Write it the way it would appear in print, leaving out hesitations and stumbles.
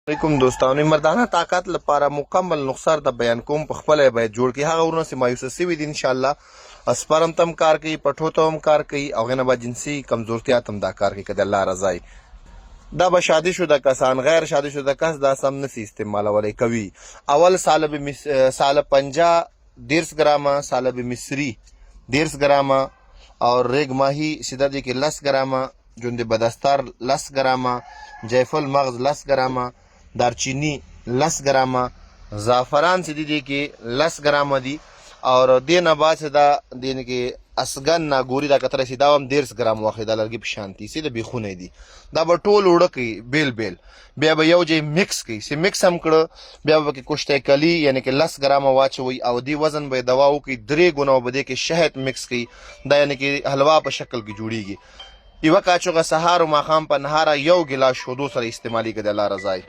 علیکم دوستانو مردانه طاقت لپاره مکمل نقصار د بیان کوم په خپل باید جوړ کی هغه ورونه چې مایوسه سوي دي ان شاء الله اسپرم تم کار کوي پټو تم کار کوي او غنه با جنسي کمزورتیا تم دا کار کوي کده الله رضای دا به شادي شده کسان غیر شادي شده کس دا سم نسی استعمالولای کوي اول سال 50 1.5 ګرامه سالب مصری 1.5 ګرامه اور ریگ ماهی سیده دی کې 10 ګرامه جوند بدستار 10 ګرامه جیفل مغز 10 ګرامه دارچینی 10 ګرامه زعفران چې دي کې 10 ګرامه دي اور دینه بعد دا دین کې اسګن ناګوري دا کتره سي دا هم 1.5 ګرام واخې د لرګي په شانتي سي د بيخونه دي دا به ټول وړکی بیل بیل بیا به یو ځای مکس کی سي مکس هم کړه بیا به کې کوشته کلی یعنی کې 10 ګرام واچوي او دی وزن به دوا او کې 3 ګونه به کې شهد مکس کی دا یعنی کې حلوا په شکل کې جوړیږي یو کاچوغه سهار او ماخام په نهار یو ګلاس شودو سره استعمالي کړه الله رضای